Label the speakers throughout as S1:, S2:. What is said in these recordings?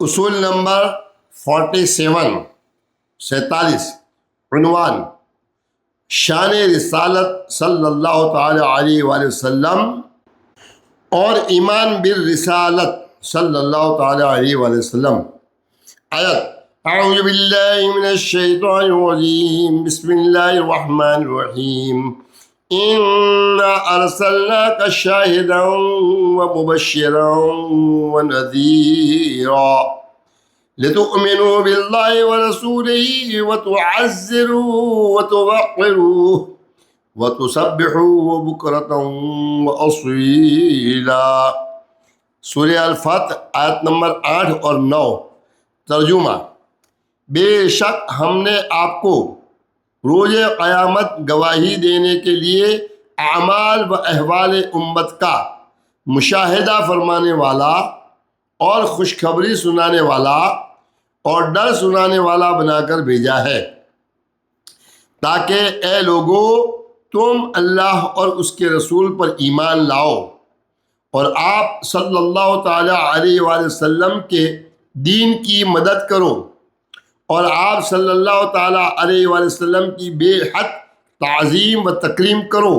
S1: اصول نمبر 47 عنوان شان رسالت صلی اللہ تعالی علیہ وآلہ وسلم اور ایمان بالرسالت صلی اللہ تعالی علیہ وآلہ وسلم۔ آیت اعوذ باللہ من الشیطان الرجیم بسم اللہ الرحمن الرحیم اِنَّا أَرْسَلْنَاكَ شَاهِدًا وَمُبَشِّرًا وَنَذِيرًا لِتُؤْمِنُوا بِاللَّهِ وَرَسُولِهِ وَتُعَزِّرُوهُ وَتُوَقِّرُوهُ وَتُسَبِّحُوهُ بُكْرَةً وَأَصِيلًا۔ سورہ الفتح آیت نمبر 8 اور 9۔ ترجمہ: بے شک ہم نے آپ کو روز قیامت گواہی دینے کے لیے اعمال و احوال امت کا مشاہدہ فرمانے والا اور خوشخبری سنانے والا اور ڈر سنانے والا بنا کر بھیجا ہے، تاکہ اے لوگو تم اللہ اور اس کے رسول پر ایمان لاؤ اور آپ صلی اللہ تعالی علیہ وآلہ وسلم کے دین کی مدد کرو اور آپ صلی اللہ تعالیٰ علیہ وآلہ وسلم کی بے حد تعظیم و تکریم کرو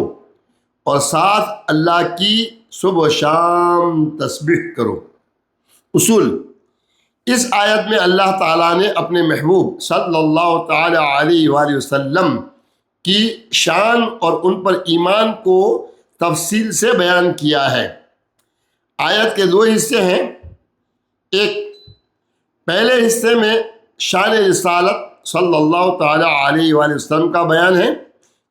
S1: اور ساتھ اللہ کی صبح و شام تسبیح کرو۔ اصول: اس آیت میں اللہ تعالیٰ نے اپنے محبوب صلی اللہ تعالیٰ علیہ وآلہ وسلم کی شان اور ان پر ایمان کو تفصیل سے بیان کیا ہے۔ آیت کے 2 حصے ہیں۔ ایک، پہلے حصے میں شان رسالت صلی اللہ تعالیٰ علیہ وآلہ وسلم کا بیان ہے۔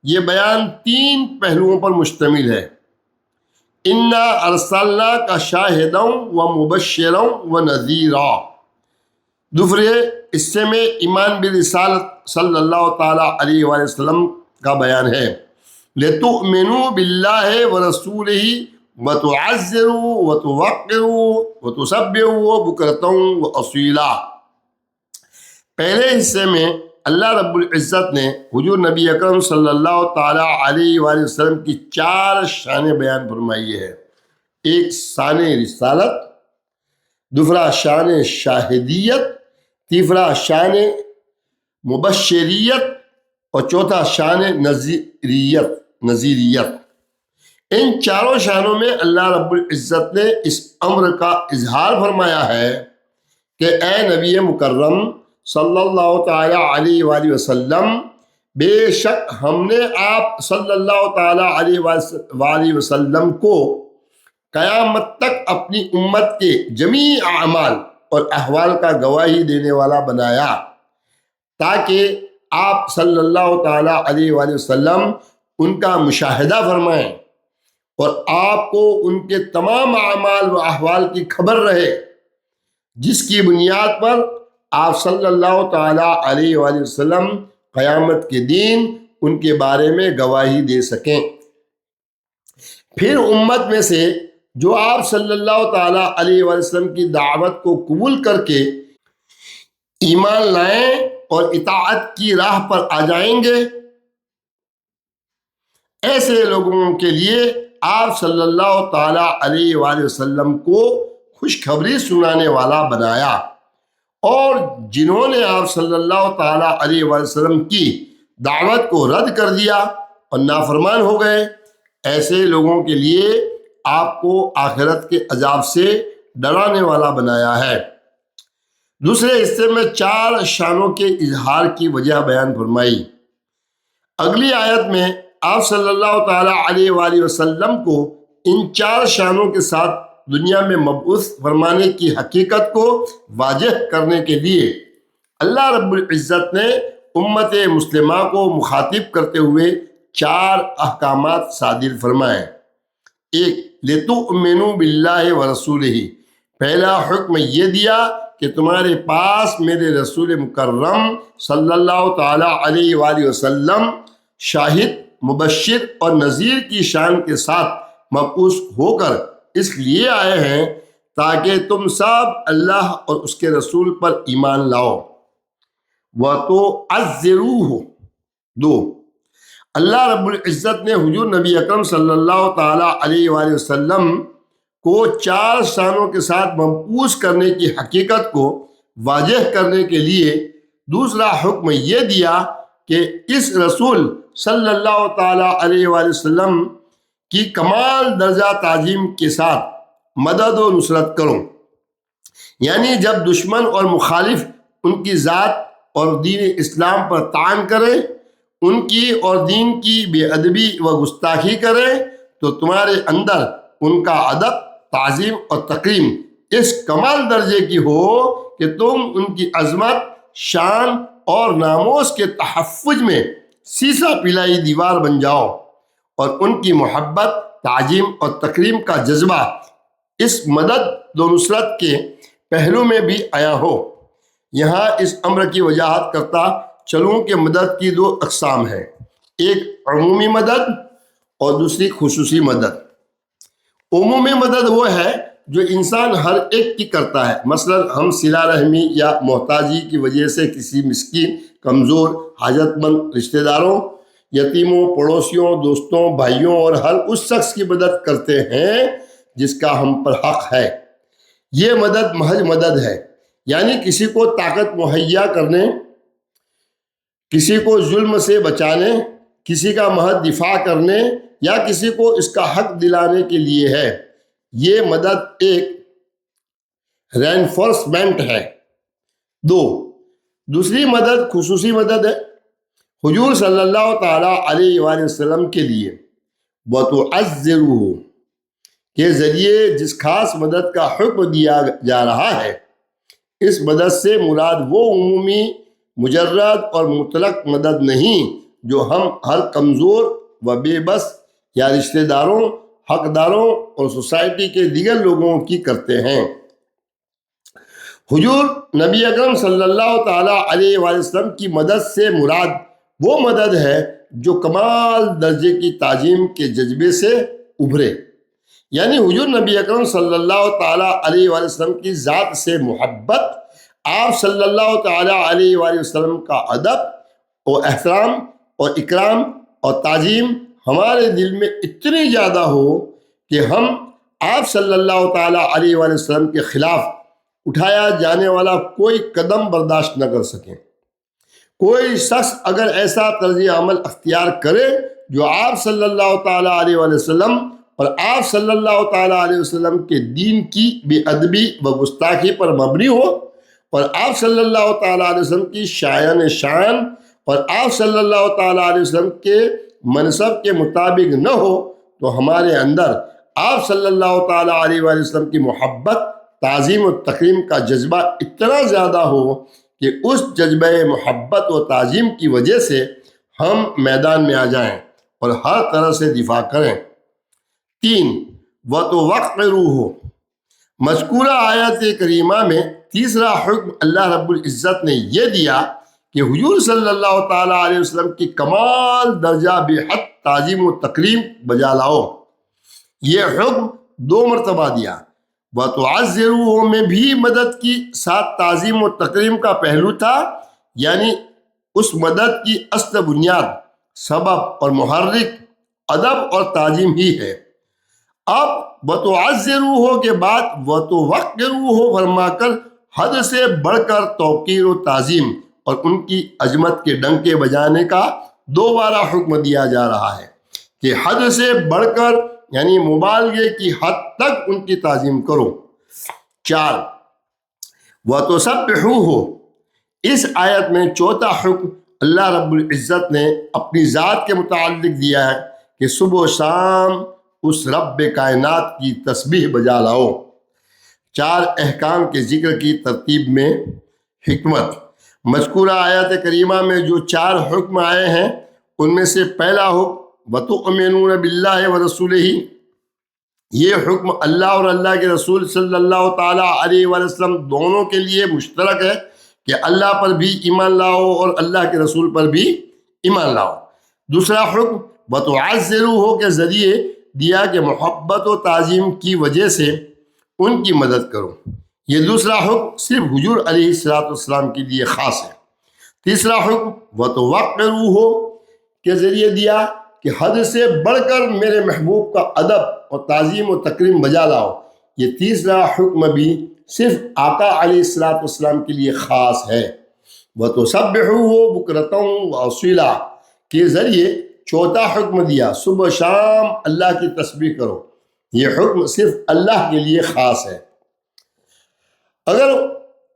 S1: یہ بیان 3 پہلوؤں پر مشتمل ہے۔ اِنَّا أَرْسَلْنَاكَ شَاهِدًا وَمُبَشِّرًا وَنَذِيرًا۔ دوسرے حصے میں ایمان بالرسالت صلی اللہ تعالیٰ علیہ وآلہ وسلم کا بیان ہے۔ لِتُؤْمِنُوا بِاللَّهِ وَرَسُولِهِ وَتُعَزِّرُوا وَتُوَقِّرُوا وَتُسَبِّحُوا بُكْرَةً وَأَصِيلًا۔ پہلے حصے میں اللہ رب العزت نے حضور نبی اکرم صلی اللہ تعالیٰ علیہ وآلہ وسلم کی 4 شانیں بیان فرمائی ہے۔ ایک شان رسالت، دوسرا شان شاہدیت، تیسرا شان مبشریت اور چوتھا شان نذیریت۔ ان 4 شانوں میں اللہ رب العزت نے اس امر کا اظہار فرمایا ہے کہ اے نبی مکرم صلی اللہ تعالیٰ علیہ وآلہ وسلم، بے شک ہم نے آپ صلی اللہ تعالیٰ علیہ وآلہ وسلم کو قیامت تک اپنی امت کے جمیع اعمال اور احوال کا گواہی دینے والا بنایا، تاکہ آپ صلی اللہ تعالیٰ علیہ وآلہ وسلم ان کا مشاہدہ فرمائیں اور آپ کو ان کے تمام اعمال و احوال کی خبر رہے، جس کی بنیاد پر آپ صلی اللہ تعالیٰ علیہ وآلہ وسلم قیامت کے دن ان کے بارے میں گواہی دے سکیں۔ پھر امت میں سے جو آپ صلی اللہ تعالیٰ علیہ وآلہ وسلم کی دعوت کو قبول کر کے ایمان لائیں اور اطاعت کی راہ پر آ جائیں گے، ایسے لوگوں کے لیے آپ صلی اللہ تعالیٰ علیہ وآلہ وسلم کو خوشخبری سنانے والا بنایا، اور جنہوں نے آپ صلی اللہ تعالیٰ علیہ وآلہ وسلم کی دعوت کو رد کر دیا اور نافرمان ہو گئے، ایسے لوگوں کے لیے آپ کو آخرت کے عذاب سے ڈرانے والا بنایا ہے۔ دوسرے حصے میں 4 شانوں کے اظہار کی وجہ بیان فرمائی۔ اگلی آیت میں آپ صلی اللہ تعالیٰ علیہ وآلہ وسلم کو ان 4 شانوں کے ساتھ دنیا میں مبعوث فرمانے کی حقیقت کو واضح کرنے کے لیے اللہ رب العزت نے امت مسلمہ کو مخاطب کرتے ہوئے 4 احکامات صادر فرمائے۔ ایک، لِتُؤْمِنُوا بِاللَّهِ وَرَسُولِهِ۔ پہلا حکم یہ دیا کہ تمہارے پاس میرے رسول مکرم صلی اللہ تعالیٰ علیہ وآلہ وسلم شاہد، مبشر اور نذیر کی شان کے ساتھ مبعوث ہو کر اس لیے آئے ہیں تاکہ تم سب اللہ اور اس کے رسول پر ایمان لاؤ۔ وَتُعَزِّرُوهُ۔ 2، اللہ رب العزت نے حضور نبی اکرم صلی اللہ تعالیٰ علیہ وآلہ وسلم کو 4 شانوں کے ساتھ مبعوث کرنے کی حقیقت کو واضح کرنے کے لیے دوسرا حکم یہ دیا کہ اس رسول صلی اللہ تعالی علیہ وآلہ وسلم کی کمال درجہ تعظیم کے ساتھ مدد و نصرت کرو۔ یعنی جب دشمن اور مخالف ان کی ذات اور دین اسلام پر طعن کرے، ان کی اور دین کی بے ادبی و گستاخی کرے، تو تمہارے اندر ان کا ادب، تعظیم اور تکریم اس کمال درجے کی ہو کہ تم ان کی عظمت، شان اور ناموس کے تحفظ میں سیسا پلائی دیوار بن جاؤ، اور ان کی محبت، تعظیم اور تکریم کا جذبہ اس مدد و نصرت کے پہلو میں بھی آیا ہو۔ یہاں اس امر کی وضاحت کرتا چلوں کہ مدد کی 2 اقسام ہیں، ایک عمومی مدد اور دوسری خصوصی مدد۔ عمومی مدد وہ ہے جو انسان ہر ایک کی کرتا ہے، مثلا ہم صلہ رحمی یا محتاجی کی وجہ سے کسی مسکین، کمزور، حاجت مند رشتہ داروں، یتیموں، پڑوسیوں، دوستوں، بھائیوں اور ہر اس شخص کی مدد کرتے ہیں جس کا ہم پر حق ہے۔ یہ مدد محض مدد ہے، یعنی کسی کو طاقت مہیا کرنے، کسی کو ظلم سے بچانے، کسی کا محض دفاع کرنے یا کسی کو اس کا حق دلانے کے لیے ہے۔ یہ مدد ایک رینفورسمنٹ ہے۔ دوسری مدد خصوصی مدد ہے۔ حضور صلی اللہ تعالی علیہ وآلہ وسلم کے لیے وَتُعَزِّرُهُ کے ذریعے جس خاص مدد کا حکم دیا جا رہا ہے، اس مدد سے مراد وہ عمومی، مجرد اور مطلق مدد نہیں جو ہم ہر کمزور و بے بس یا رشتہ داروں، حقداروں اور سوسائٹی کے دیگر لوگوں کی کرتے ہیں۔ حضور نبی اکرم صلی اللہ تعالی علیہ وآلہ وسلم کی مدد سے مراد وہ مدد ہے جو کمال درجے کی تعظیم کے جذبے سے ابھرے، یعنی حضور نبی اکرم صلی اللہ تعالی علیہ وآلہ وسلم کی ذات سے محبت، آپ صلی اللہ تعالی علیہ وآلہ وسلم کا ادب و احترام اور اکرام اور تعظیم ہمارے دل میں اتنی زیادہ ہو کہ ہم آپ صلی اللہ تعالی علیہ وآلہ وسلم کے خلاف اٹھایا جانے والا کوئی قدم برداشت نہ کر سکیں۔ کوئی شخص اگر ایسا طرز عمل اختیار کرے جو آپ صلی اللہ تعالی علیہ وآلہ وسلم اور آپ صلی اللہ تعالی علیہ وسلم کے دین کی بے ادبی و گستاخی پر مبنی ہو، اور آپ صلی اللہ تعالی علیہ وسلم کی شان اور آپ صلی اللہ تعالی علیہ وسلم کے منصب کے مطابق نہ ہو، تو ہمارے اندر آپ صلی اللہ تعالی علیہ وآلہ وسلم کی محبت، تعظیم و تکریم کا جذبہ اتنا زیادہ ہو کہ اس جذبہ محبت و تعظیم کی وجہ سے ہم میدان میں آ جائیں اور ہر طرح سے دفاع کریں۔ 3 وَتُوَقِّرُوهُ مذکورہ آیت کریمہ میں تیسرا حکم اللہ رب العزت نے یہ دیا کہ حضور صلی اللہ تعالی علیہ وسلم کی کمال درجہ بے حد تعظیم و تکریم بجا لاؤ۔ یہ حکم 2 مرتبہ دیا۔ وَتُعَزِّرُوهُ میں بھی مدد کی ساتھ تعظیم و تکریم کا پہلو تھا، یعنی اس مدد کی اصل بنیاد، سبب اور محرک ادب اور تعظیم ہی ہے۔ اب وَتُعَزِّرُوهُ کے بعد وَتُوَقِّرُوهُ فرما کر حد سے بڑھ کر توقیر و تعظیم اور ان کی عظمت کے ڈنکے بجانے کا دوبارہ حکم دیا جا رہا ہے کہ حد سے بڑھ کر یعنی مبالغے کی حد تک ان کی تعظیم کرو۔ 4 وَتُسَبِّحُوهُ اس آیت میں چوتھا حکم اللہ رب العزت نے اپنی ذات کے متعلق دیا ہے کہ صبح و شام اس رب کائنات کی تسبیح بجا لاؤ۔ 4 احکام کے ذکر کی ترتیب میں حکمت۔ مذکورہ آیت کریمہ میں جو 4 حکم آئے ہیں ان میں سے پہلا حکم وَتُؤْمِنُونَ بِاللَّهِ وَرَسُولِهِ یہ حکم اللہ اور اللہ کے رسول صلی اللہ تعالی علیہ وآلہ وسلم دونوں کے لیے مشترک ہے کہ اللہ پر بھی ایمان لاؤ اور اللہ کے رسول پر بھی ایمان لاؤ۔ دوسرا حکم وَتُعَزِّرُوهُ کے ذریعے دیا کہ محبت و تعظیم کی وجہ سے ان کی مدد کرو۔ یہ دوسرا حکم صرف حضور علیہ السلام کے لیے خاص ہے۔ تیسرا حکم وَتُوَقِّرُوهُ کے ذریعے دیا کہ حد سے بڑھ کر میرے محبوب کا ادب اور تعظیم و تکریم بجا لاؤ۔ یہ تیسرا حکم بھی صرف آقا علیہ الصلوۃ والسلام کے لیے خاص ہے۔ وَتُسَبِّحُوهُ بُكْرَةً وَأَصِيلًا کے ذریعے چوتھا حکم دیا، صبح شام اللہ کی تسبیح کرو۔ یہ حکم صرف اللہ کے لیے خاص ہے۔ اگر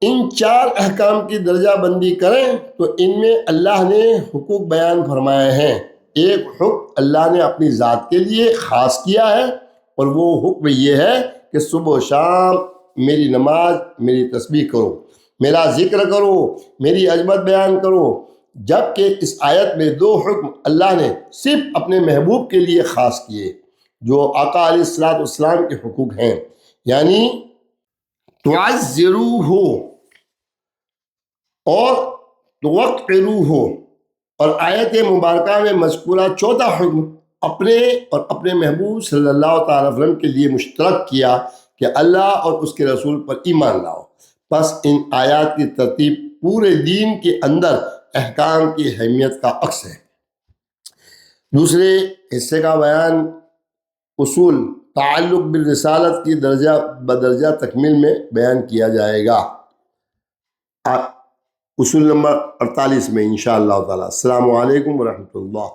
S1: ان چار احکام کی درجہ بندی کریں تو ان میں اللہ نے حقوق بیان فرمائے ہیں۔ ایک حکم اللہ نے اپنی ذات کے لیے خاص کیا ہے، اور وہ حکم یہ ہے کہ صبح و شام میری نماز، میری تسبیح کرو، میرا ذکر کرو، میری عظمت بیان کرو۔ جبکہ اس آیت میں دو حکم اللہ نے صرف اپنے محبوب کے لیے خاص کیے، جو آقا علیہ الصلوۃ والسلام کے حقوق ہیں، یعنی تعزروہ اور توقروہ۔ اور آیت مبارکہ میں مذکورہ چوتھا حکم اپنے اور اپنے محبوب صلی اللہ تعالی وسلم کے لیے مشترک کیا کہ اللہ اور اس کے رسول پر ایمان لاؤ۔ پس ان آیات کی ترتیب پورے دین کے اندر احکام کی اہمیت کا عکس ہے۔ دوسرے حصے کا بیان اصول تعلق بالرسالت کی درجہ بدرجہ تکمیل میں بیان کیا جائے گا، اصول نمبر 48 میں انشاءاللہ تعالی۔ السلام علیکم ورحمۃ اللہ۔